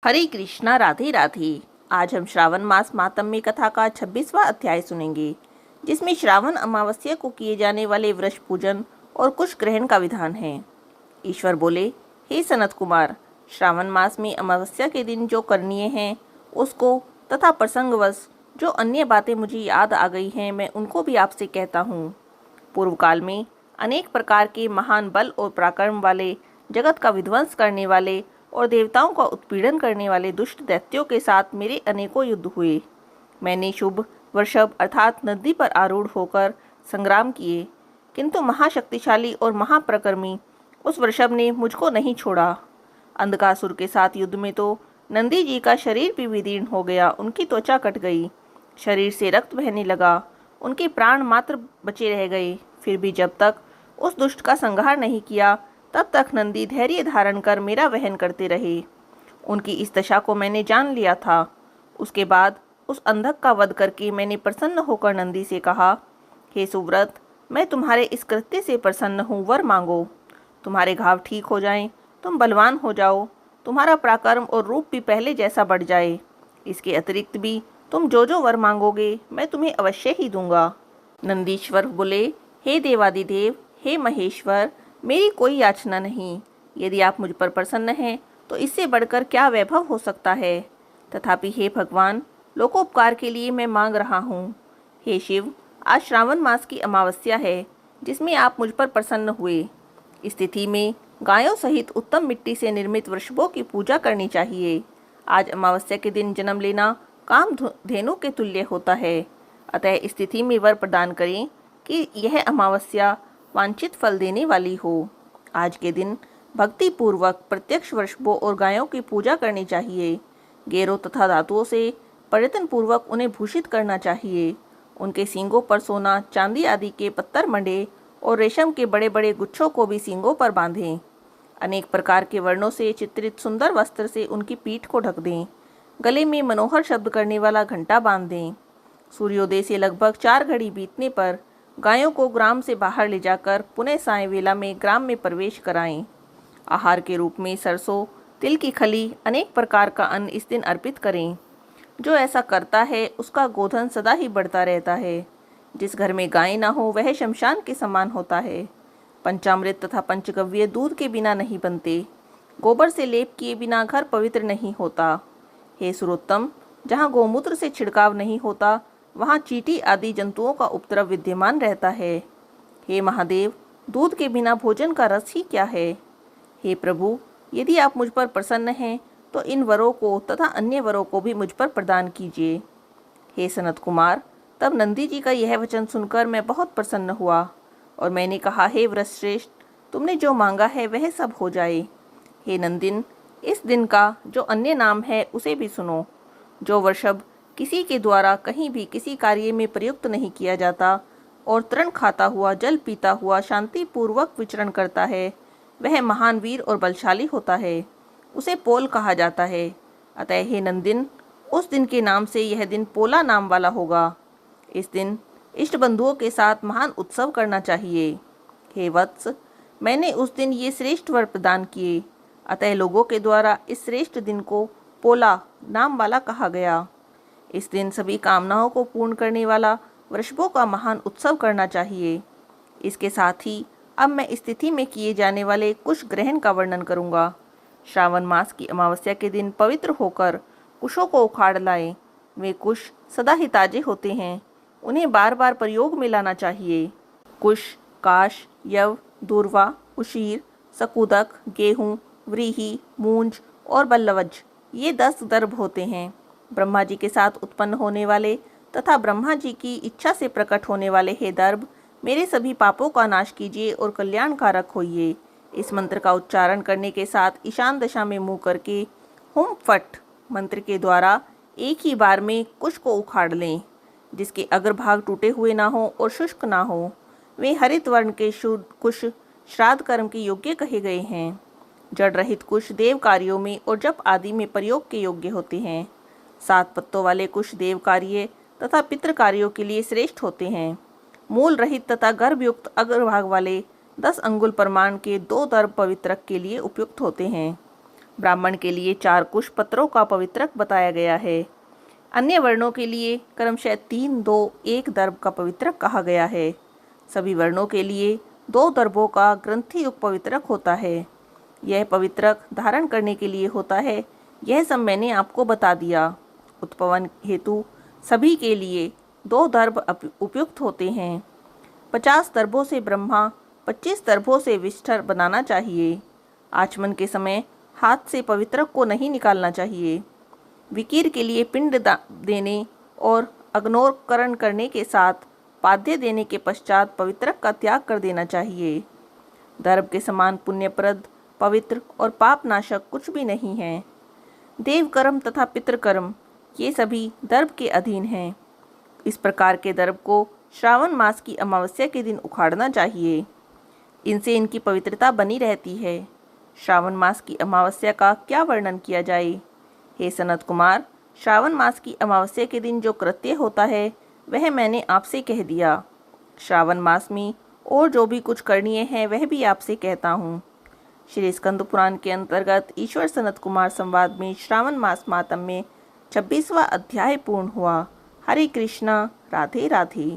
हरे कृष्णा, राधे राधे। आज हम श्रावण मास मातम्य कथा का 26वां अध्याय सुनेंगे, जिसमें श्रावण अमावस्या को किए जाने वाले वृष पूजन और कुश ग्रहण का विधान है। ईश्वर बोले, हे सनत कुमार, श्रावण मास में अमावस्या के दिन जो करनीय हैं उसको तथा प्रसंगवश जो अन्य बातें मुझे याद आ गई हैं मैं उनको भी आपसे कहता हूँ। पूर्व काल में अनेक प्रकार के महान बल और पराक्रम वाले, जगत का विध्वंस करने वाले और देवताओं का उत्पीड़न करने वाले दुष्ट दैत्यों के साथ मेरे अनेकों युद्ध हुए। मैंने शुभ वृषभ अर्थात नदी पर आरूढ़ होकर संग्राम किए, किंतु महाशक्तिशाली और महाप्रकर्मी उस वृषभ ने मुझको नहीं छोड़ा। अंधकासुर के साथ युद्ध में तो नंदी जी का शरीर भी विदीर्ण हो गया, उनकी त्वचा कट गई, शरीर से रक्त बहने लगा, उनके प्राण मात्र बचे रह गए। फिर भी जब तक उस दुष्ट का संहार नहीं किया तब तक नंदी धैर्य धारण कर मेरा वहन करते रहे। उनकी इस दशा को मैंने जान लिया था। उसके बाद उस अंधक का वध करके मैंने प्रसन्न होकर नंदी से कहा, हे सुव्रत, मैं तुम्हारे इस कृत्य से प्रसन्न हूँ, वर मांगो। तुम्हारे घाव ठीक हो जाएं, तुम बलवान हो जाओ, तुम्हारा पराक्रम और रूप भी पहले जैसा बढ़ जाए। इसके अतिरिक्त भी तुम जो जो वर मांगोगे मैं तुम्हें अवश्य ही दूंगा। नंदीश्वर बोले, हे देवादिदेव, हे महेश्वर, मेरी कोई याचना नहीं। यदि आप मुझ पर प्रसन्न हैं तो इससे बढ़कर क्या वैभव हो सकता है। तथापि हे भगवान, लोकोपकार के लिए मैं मांग रहा हूँ। हे शिव, आज श्रावण मास की अमावस्या है, जिसमें आप मुझ पर प्रसन्न हुए। इस तिथि में गायों सहित उत्तम मिट्टी से निर्मित वृषभों की पूजा करनी चाहिए। आज अमावस्या के दिन जन्म लेना काम धेनु के तुल्य होता है। अतः इस तिथि में वर प्रदान करें कि यह अमावस्या वांछित फल देने वाली हो। आज के दिन भक्ति पूर्वक प्रत्यक्ष वृषभों और गायों की पूजा करनी चाहिए। गेरों तथा धातुओं से पर्यटन पूर्वक उन्हें भूषित करना चाहिए। उनके सींगों पर सोना, चांदी आदि के पत्थर मंडे और रेशम के बड़े बड़े गुच्छों को भी सींगों पर बांधें। अनेक प्रकार के वर्णों से चित्रित सुंदर वस्त्र से उनकी पीठ को ढक दें। गले में मनोहर शब्द करने वाला घंटा बांध दें। सूर्योदय से लगभग 4 घड़ी बीतने पर गायों को ग्राम से बाहर ले जाकर पुनः साय वेला में ग्राम में प्रवेश कराएं। आहार के रूप में सरसों, तिल की खली, अनेक प्रकार का अन्न इस दिन अर्पित करें। जो ऐसा करता है उसका गोधन सदा ही बढ़ता रहता है। जिस घर में गाय ना हो वह शमशान के समान होता है। पंचामृत तथा पंचगव्य दूध के बिना नहीं बनते। गोबर से लेप किए बिना घर पवित्र नहीं होता। हे सुरोत्तम, जहाँ गोमूत्र से छिड़काव नहीं होता वहाँ चींटी आदि जंतुओं का उपद्रव विद्यमान रहता है। हे महादेव, दूध के बिना भोजन का रस ही क्या है। हे प्रभु, यदि आप मुझ पर प्रसन्न हैं तो इन वरों को तथा अन्य वरों को भी मुझ पर प्रदान कीजिए। हे सनत कुमार, तब नंदी जी का यह वचन सुनकर मैं बहुत प्रसन्न हुआ और मैंने कहा, हे वृषश्रेष्ठ, तुमने जो मांगा है वह सब हो जाए। हे नंदिन, इस दिन का जो अन्य नाम है उसे भी सुनो। जो वृषभ किसी के द्वारा कहीं भी किसी कार्य में प्रयुक्त नहीं किया जाता और तृण खाता हुआ, जल पीता हुआ शांति पूर्वक विचरण करता है, वह महान वीर और बलशाली होता है। उसे पोल कहा जाता है। अतः हे नंदिन, उस दिन के नाम से यह दिन पोला नाम वाला होगा। इस दिन इष्ट बंधुओं के साथ महान उत्सव करना चाहिए। हे वत्स, मैंने उस दिन ये श्रेष्ठ वर प्रदान किए, अतः लोगों के द्वारा इस श्रेष्ठ दिन को पोला नाम वाला कहा गया। इस दिन सभी कामनाओं को पूर्ण करने वाला वृषभों का महान उत्सव करना चाहिए। इसके साथ ही अब मैं इस तिथि में किए जाने वाले कुश ग्रहण का वर्णन करूंगा। श्रावण मास की अमावस्या के दिन पवित्र होकर कुशों को उखाड़ लाएं। वे कुश सदा ही ताजे होते हैं, उन्हें बार बार प्रयोग में लाना चाहिए। कुश, काश, यव, दूर्वा, उशीर, सकुदक, गेहूँ, व्रीहि, मूंज और बल्लवज, ये 10 दर्भ होते हैं। ब्रह्मा जी के साथ उत्पन्न होने वाले तथा ब्रह्मा जी की इच्छा से प्रकट होने वाले हे दर्भ, मेरे सभी पापों का नाश कीजिए और कल्याणकारक होइए। इस मंत्र का उच्चारण करने के साथ ईशान दशा में मुंह करके हुम फट मंत्र के द्वारा एक ही बार में कुश को उखाड़ लें। जिसके अग्रभाग टूटे हुए ना हो और शुष्क ना हो, वे हरित वर्ण के शुद्ध कुश श्राद्ध कर्म के योग्य कहे गए हैं। जड़ रहित कुश देव कार्यों में और जप आदि में प्रयोग के योग्य होते हैं। 7 पत्तों वाले कुश देव कार्य तथा पितृ कार्यों के लिए श्रेष्ठ होते हैं। मूल रहित तथा गर्भयुक्त अग्रभाग वाले 10 अंगुल प्रमाण के 2 दर्भ पवित्रक के लिए उपयुक्त होते हैं। ब्राह्मण के लिए 4 कुश पत्रों का पवित्रक बताया गया है। अन्य वर्णों के लिए क्रमशः 3, 2, 1 दर्भ का पवित्रक कहा गया है। सभी वर्णों के लिए 2 दर्भों का ग्रंथि युक्त पवित्रक होता है। यह पवित्रक धारण करने के लिए होता है। यह सब मैंने आपको बता दिया। उत्पवन हेतु सभी के लिए 2 दर्भ उपयुक्त होते हैं। 50 दर्भों से ब्रह्मा, 25 दर्भों से विष्ठर बनाना चाहिए। आचमन के समय हाथ से पवित्रक को नहीं निकालना चाहिए। विकीर के लिए पिंड देने और अग्नोरकरण करने के साथ पाद्य देने के पश्चात पवित्रक का त्याग कर देना चाहिए। दर्भ के समान पुण्यप्रद, पवित्र और पापनाशक कुछ भी नहीं है। देवकर्म तथा पितृकर्म ये सभी दर्भ के अधीन हैं। इस प्रकार के दर्भ को श्रावण मास की अमावस्या के दिन उखाड़ना चाहिए। इनसे इनकी पवित्रता बनी रहती है। श्रावण मास की अमावस्या का क्या वर्णन किया जाए? हे सनत कुमार, श्रावण मास की अमावस्या के दिन जो कृत्य होता है वह मैंने आपसे कह दिया। श्रावण मास में और जो भी कुछ करणीय है वह भी आपसे कहता हूँ। श्री स्कंद पुराण के अंतर्गत ईश्वर सनत कुमार संवाद में श्रावण मास मातम में 26वां अध्याय पूर्ण हुआ। हरे कृष्णा, राधे राधे।